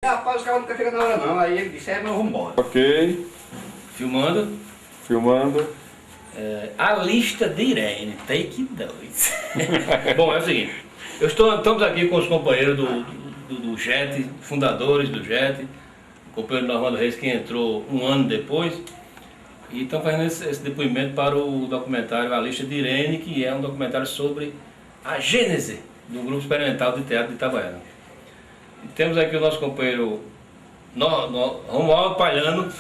Rapaz, os caras nunca ficam na hora não, aí ele disse, mas vamos embora. Ok, Filmando. filmando. A lista de Irene, take 2. Bom, é o seguinte, estamos aqui com os companheiros do JET, fundadores do JET, o companheiro Normando Reis, que entrou um ano depois, e estão fazendo esse depoimento para o documentário A Lista de Irene, que é um documentário sobre a gênese do Grupo Experimental de Teatro de Itabaiana. E temos aqui o nosso companheiro Romualdo Palhano,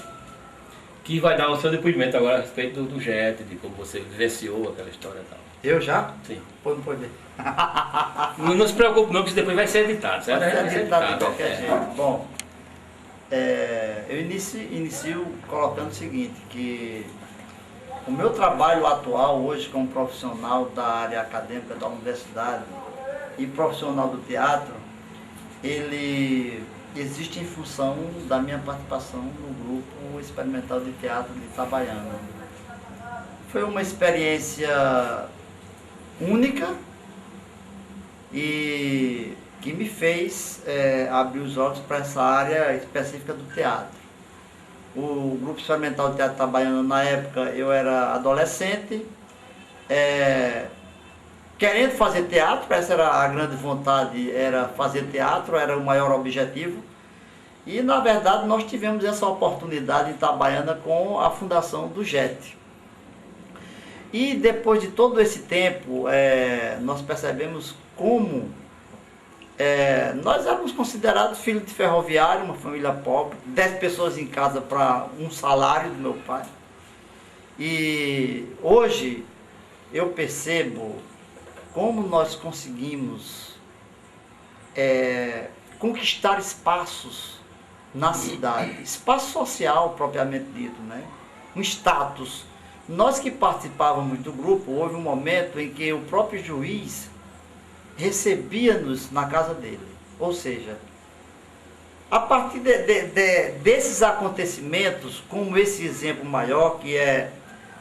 que vai dar o seu depoimento agora a respeito do JET, de como você vivenciou aquela história e tal. Eu já? Sim. Pô, não pode ver. Não se preocupe não, que isso depois vai ser editado, certo? Vai ser editado de qualquer é. jeito. Bom, eu inicio colocando o seguinte, que o meu trabalho atual hoje como profissional da área acadêmica da universidade e profissional do teatro, ele existe em função da minha participação no Grupo Experimental de Teatro de Itabaiana. Foi uma experiência única e que me fez abrir os olhos para essa área específica do teatro. O Grupo Experimental de Teatro Itabaiana, na época, eu era adolescente, querendo fazer teatro, essa era a grande vontade, era fazer teatro, era o maior objetivo. E, na verdade, nós tivemos essa oportunidade em Itabaiana com a fundação do JET. E depois de todo esse tempo, nós percebemos como nós éramos considerados filhos de ferroviário, uma família pobre, 10 pessoas em casa para um salário do meu pai. E hoje eu percebo como nós conseguimos conquistar espaços na cidade, espaço social propriamente dito, né? Um status. Nós que participávamos do grupo, houve um momento em que o próprio juiz recebia-nos na casa dele. Ou seja, a partir desses acontecimentos, como esse exemplo maior, que é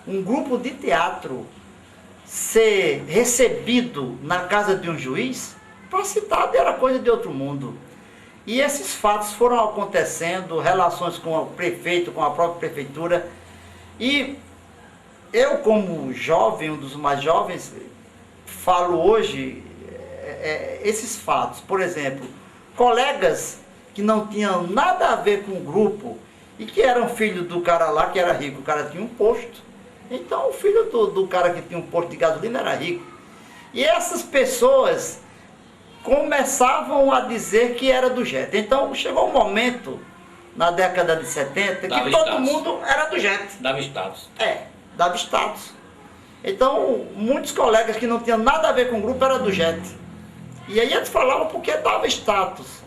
um grupo de teatro ser recebido na casa de um juiz, para a cidade era coisa de outro mundo. E esses fatos foram acontecendo, relações com o prefeito, com a própria prefeitura. E eu, como jovem, um dos mais jovens, falo hoje esses fatos. Por exemplo, colegas que não tinham nada a ver com o grupo e que eram filhos do cara lá, que era rico, o cara tinha um posto. Então o filho do cara que tinha um posto de gasolina era rico. E essas pessoas começavam a dizer que era do JET. Então chegou um momento, na década de 70, que todo mundo era do JET. Dava status. Dava status. Então muitos colegas que não tinham nada a ver com o grupo eram do JET. E aí eles falavam porque dava status.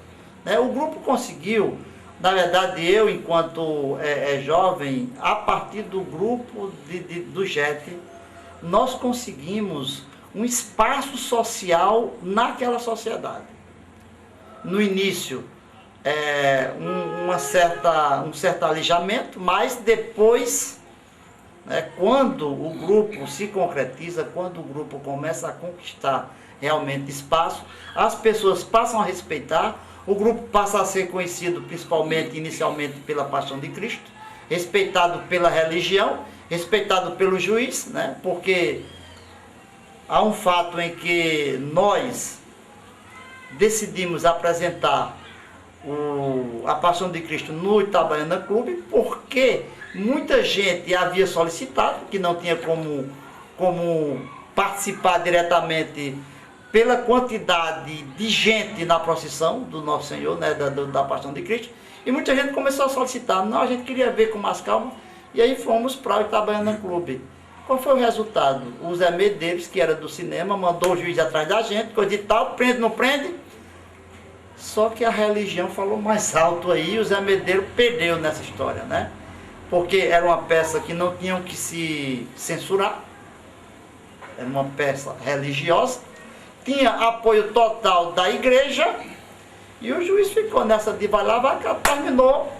Né? O grupo conseguiu, na verdade eu enquanto jovem, a partir do grupo do JET, nós conseguimos um espaço social naquela sociedade. No início, um certo alijamento, mas depois, quando o grupo se concretiza, quando o grupo começa a conquistar realmente espaço, as pessoas passam a respeitar, o grupo passa a ser conhecido principalmente, inicialmente, pela Paixão de Cristo, respeitado pela religião, respeitado pelo juiz, né? Porque há um fato em que nós decidimos apresentar a Paixão de Cristo no Itabaiana Clube, porque muita gente havia solicitado, que não tinha como participar diretamente pela quantidade de gente na procissão do Nosso Senhor, né, da Paixão de Cristo, e muita gente começou a solicitar, não, a gente queria ver com mais calma, e aí fomos para o Itabaiana Clube. Qual foi o resultado? O Zé Medeiros, que era do cinema, mandou o juiz atrás da gente, coisa de tal, prende, não prende? Só que a religião falou mais alto aí, e o Zé Medeiros perdeu nessa história, né? Porque era uma peça que não tinham que se censurar, era uma peça religiosa, tinha apoio total da igreja, e o juiz ficou nessa de vai lá, vai cá, terminou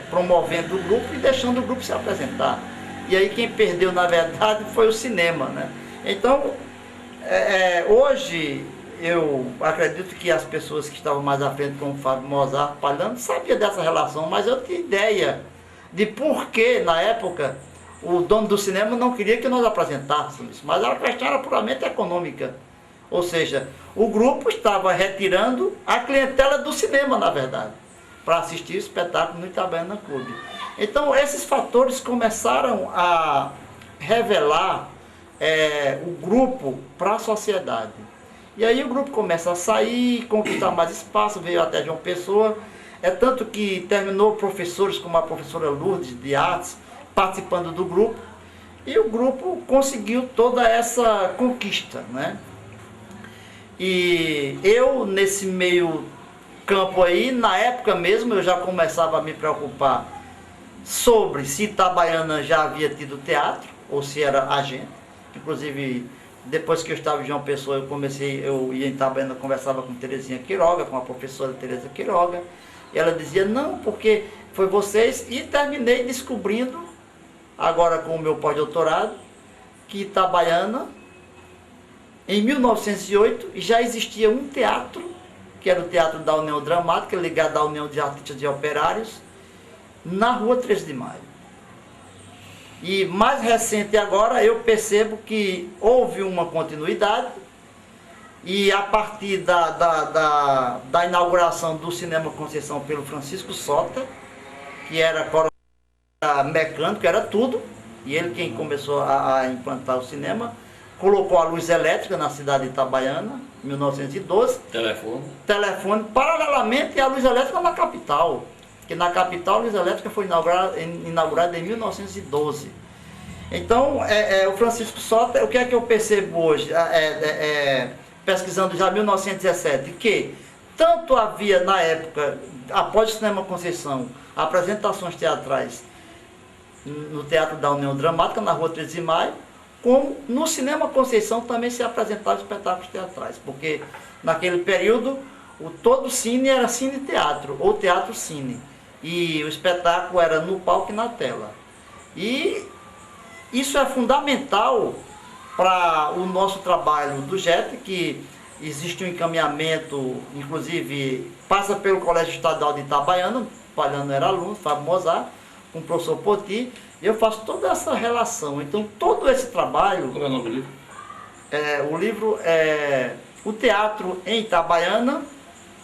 promovendo o grupo e deixando o grupo se apresentar. E aí quem perdeu, na verdade, foi o cinema, né? Então, hoje eu acredito que as pessoas que estavam mais à frente, como Fábio Mozart, Palhano, sabiam dessa relação, mas eu tinha ideia de por que, na época, o dono do cinema não queria que nós apresentássemos isso, mas a questão era puramente econômica. Ou seja, o grupo estava retirando a clientela do cinema, na verdade, para assistir o espetáculo no Itabaiana Clube. Então, esses fatores começaram a revelar o grupo para a sociedade. E aí o grupo começa a sair, conquistar mais espaço, veio até João Pessoa. É tanto que terminou professores como a professora Lourdes de Artes participando do grupo. E o grupo conseguiu toda essa conquista, né? E eu, nesse meio campo aí, na época mesmo, eu já começava a me preocupar sobre se Itabaiana já havia tido teatro, ou se era agente. Inclusive, depois que eu estava em João Pessoa, eu ia em Itabaiana, conversava com Terezinha Quiroga, com a professora Tereza Quiroga, e ela dizia, não, porque foi vocês, e terminei descobrindo, agora com o meu pós-doutorado, que Itabaiana, em 1908, já existia um teatro, que era o Teatro da União Dramática, ligado à União de Artistas e Operários, na Rua 13 de Maio. E mais recente agora, eu percebo que houve uma continuidade, e a partir da inauguração do Cinema Conceição pelo Francisco Sota, que era mecânico, era tudo, e ele quem começou a implantar o cinema, colocou a luz elétrica na cidade de Itabaiana, em 1912. Telefone, paralelamente à luz elétrica na capital. Que na capital a luz elétrica foi inaugurada em 1912. Então, o Francisco Sota, o que é que eu percebo hoje, pesquisando já em 1917, que tanto havia na época, após o Cinema Conceição, apresentações teatrais no Teatro da União Dramática, na Rua 13 de Maio, como no Cinema Conceição também se apresentavam espetáculos teatrais, porque naquele período todo cine era cine-teatro, ou teatro-cine, e o espetáculo era no palco e na tela. E isso é fundamental para o nosso trabalho do JET, que existe um encaminhamento, inclusive passa pelo Colégio Estadual de Itabaiana, Palhano era aluno, Fábio Mozart, com o professor Poti, e eu faço toda essa relação. Então, todo esse trabalho... Como é o nome do livro? O livro é O Teatro em Itabaiana,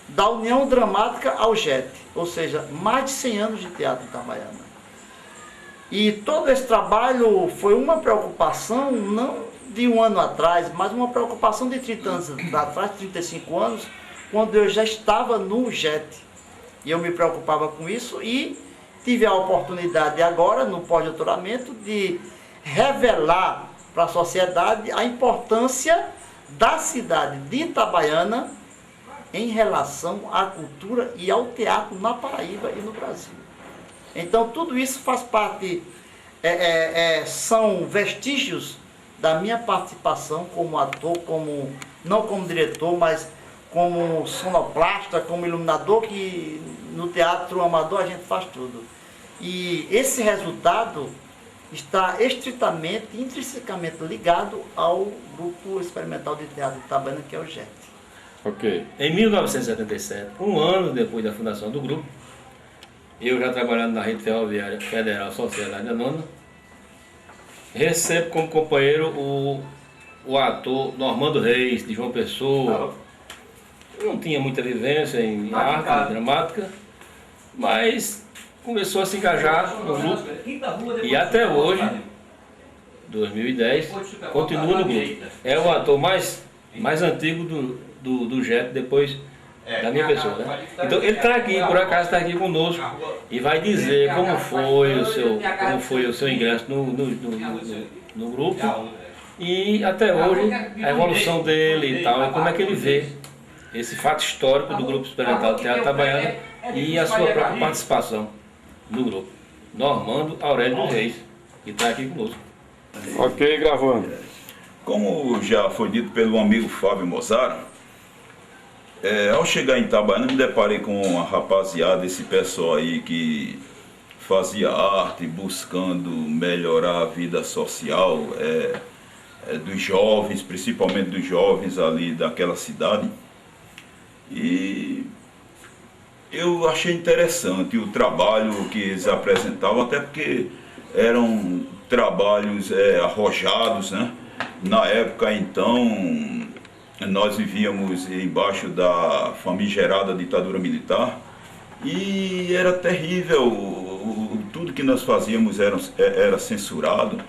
da União Dramática ao JET, ou seja, mais de 100 anos de teatro em Itabaiana. E todo esse trabalho foi uma preocupação, não de um ano atrás, mas uma preocupação de 30 anos atrás, 35 anos, quando eu já estava no JET. E eu me preocupava com isso e tive a oportunidade agora, no pós-doutoramento, de revelar para a sociedade a importância da cidade de Itabaiana em relação à cultura e ao teatro na Paraíba e no Brasil. Então, tudo isso faz parte, são vestígios da minha participação como ator, não como diretor, mas como sonoplasta, como iluminador, que no teatro amador a gente faz tudo. E esse resultado está estritamente, intrinsecamente ligado ao Grupo Experimental de Teatro de Itabaiana, que é o JET. Ok. Em 1977, um ano depois da fundação do grupo, eu já trabalhando na Rede Ferroviária Federal Sociedade Anônima, recebo como companheiro o ator Normando Reis, de João Pessoa. Eu não tinha muita vivência em arte dramática, mas começou a se engajar no grupo e até hoje, 2010, continua no grupo. É o ator mais antigo do JET depois da minha pessoa, né? Então ele está aqui, por acaso está aqui conosco e vai dizer como foi o seu ingresso no grupo e até hoje a evolução dele e tal, e como é que ele vê esse fato histórico do Grupo Experimental de Teatro Itabaiana e a sua própria participação no grupo. Normando Aurélio Reis, que está aqui conosco. Ok, gravando. Como já foi dito pelo amigo Fábio Mozart, ao chegar em Itabaiana me deparei com a rapaziada, esse pessoal aí que fazia arte, buscando melhorar a vida social, dos jovens, principalmente dos jovens ali daquela cidade. E eu achei interessante o trabalho que eles apresentavam, até porque eram trabalhos arrojados, né? Na época, então, nós vivíamos embaixo da famigerada ditadura militar e era terrível, tudo que nós fazíamos era censurado,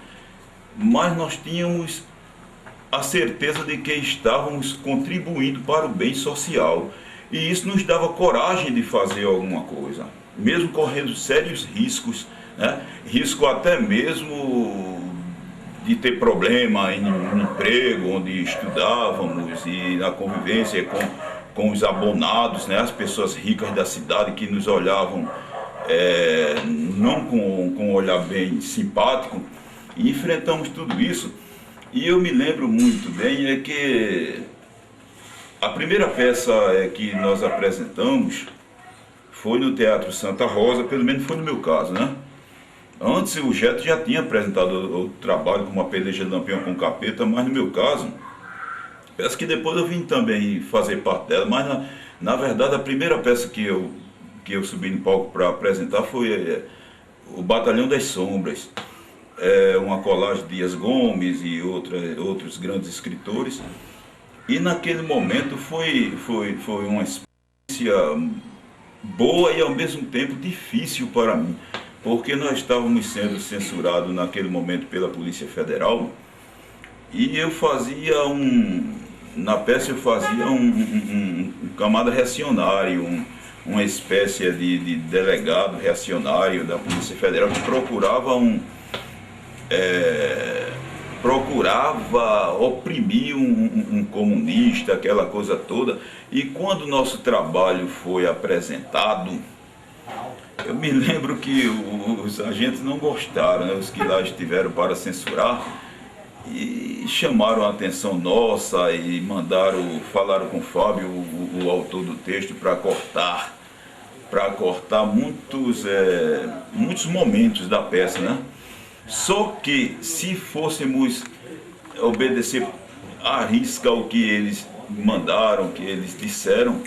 mas nós tínhamos a certeza de que estávamos contribuindo para o bem social. E isso nos dava coragem de fazer alguma coisa, mesmo correndo sérios riscos, né? Risco até mesmo de ter problema no emprego onde estudávamos e na convivência com os abonados, né? As pessoas ricas da cidade que nos olhavam não com um olhar bem simpático, e enfrentamos tudo isso. E eu me lembro muito bem que a primeira peça que nós apresentamos foi no Teatro Santa Rosa, pelo menos foi no meu caso, né? Antes o Geto já tinha apresentado o trabalho com uma peleja de Lampião com Capeta, mas no meu caso, peça que depois eu vim também fazer parte dela, mas na verdade a primeira peça que eu subi no palco para apresentar foi o Batalhão das Sombras, uma colagem de Dias Gomes e outros grandes escritores. E naquele momento foi uma experiência boa e ao mesmo tempo difícil para mim, porque nós estávamos sendo censurados naquele momento pela Polícia Federal, e eu fazia na peça eu fazia um camada reacionário, uma espécie de delegado reacionário da Polícia Federal que procurava oprimir um comunista, aquela coisa toda. E quando o nosso trabalho foi apresentado, eu me lembro que os agentes não gostaram, né, os que lá estiveram para censurar, e chamaram a atenção nossa e falaram com o Fábio, o autor do texto, para cortar muitos momentos da peça, né? Só que se fôssemos obedecer à risca o que eles mandaram, o que eles disseram,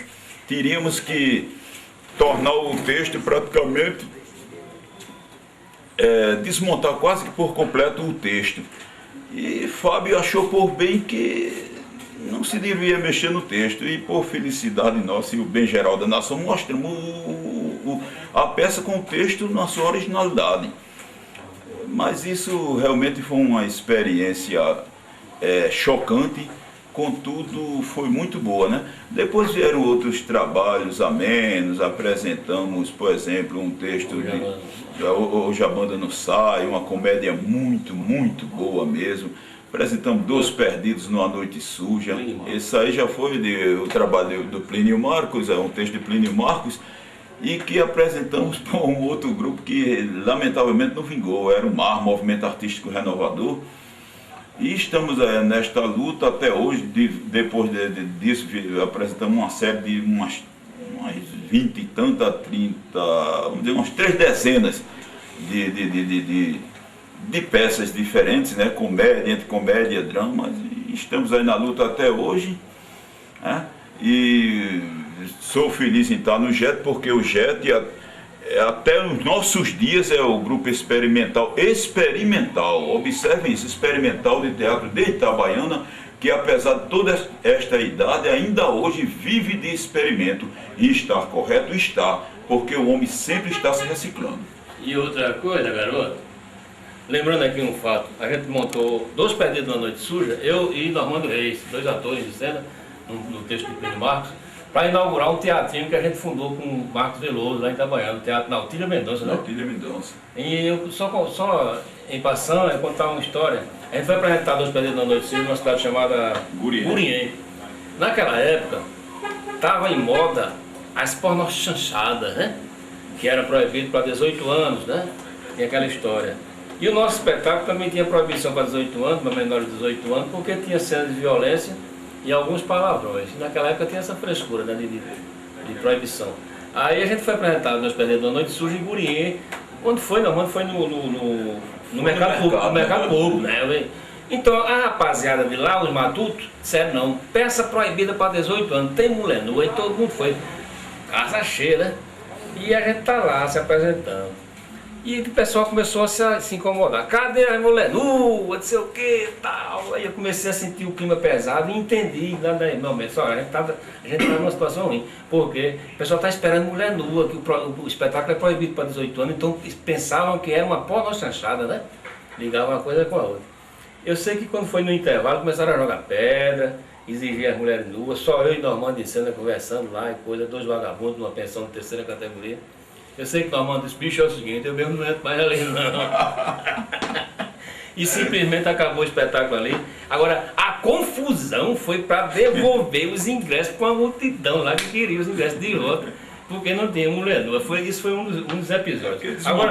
teríamos que tornar o texto praticamente, desmontar quase que por completo o texto. E Fábio achou por bem que não se devia mexer no texto, e por felicidade nossa e o bem geral da nação, mostramos a peça com o texto na sua originalidade. Mas isso realmente foi uma experiência chocante, contudo foi muito boa, né? Depois vieram outros trabalhos amenos, apresentamos, por exemplo, um texto de Hoje a Banda Não Sai, uma comédia muito, muito boa mesmo. Apresentamos Dos Perdidos numa Noite Suja. Esse aí já foi o trabalho do Plínio Marcos, um texto de Plínio Marcos, e que apresentamos para um outro grupo que lamentavelmente não vingou, era o MAR, Movimento Artístico Renovador. E estamos nesta luta até hoje. Depois disso apresentamos uma série de umas 20 e tantas, 30, vamos dizer, umas 3 dezenas de peças diferentes, né? Comédia, entre comédia e drama. E estamos aí na luta até hoje, né? E sou feliz em estar no JET, porque o JET, até os nossos dias, é o grupo experimental, observem isso, experimental de teatro de Itabaiana, que apesar de toda esta idade, ainda hoje vive de experimento. E está correto? Está, porque o homem sempre está se reciclando. E outra coisa, garoto, lembrando aqui um fato, a gente montou Dos Perdidos numa Noite Suja, eu e Normando Reis, 2 atores de cena, no texto do Plínio Marcos, para inaugurar um teatrinho que a gente fundou com o Marcos Veloso, lá em Itabaiana, o Teatro Nautilha Mendonça, né? Nautilha Mendonça. E eu só em passando, contar uma história. A gente foi apresentar Dos Perdidos numa Noite Suja numa cidade chamada Gurien. Naquela época, estava em moda as pornochanchadas, né? Que era proibido para 18 anos, né? Tinha aquela história. E o nosso espetáculo também tinha proibição para 18 anos, para menores de 18 anos, porque tinha cenas de violência e alguns palavrões. Naquela época tinha essa frescura, né, de proibição. Aí a gente foi apresentar Dos Perdidos numa Noite Suja em Gurien. Quando foi? Não, foi no mercado público, né? Então a rapaziada de lá, os matutos, disseram não, peça proibida para 18 anos, tem mulher nua, e todo mundo foi. Casa cheia, né? E a gente tá lá se apresentando. E o pessoal começou a se incomodar. Cadê a mulher nua, não sei o que tal. Aí eu comecei a sentir o clima pesado e entendi lá daí, realmente, a gente tá numa situação ruim. Porque o pessoal está esperando mulher nua, que o espetáculo é proibido para 18 anos, então pensavam que era uma pornochanchada, né? Ligavam uma coisa com a outra. Eu sei que quando foi no intervalo começaram a jogar pedra, exigir as mulheres nuas, só eu e Normando de Sena conversando lá e coisa, 2 vagabundos numa pensão de 3ª categoria. Eu sei que Normando disse, bicho, é o seguinte, eu mesmo não entro mais ali não. E simplesmente acabou o espetáculo ali. Agora, a confusão foi para devolver os ingressos para uma multidão lá que queria os ingressos de volta, porque não tinha mulher nua. Isso foi um dos episódios. Agora,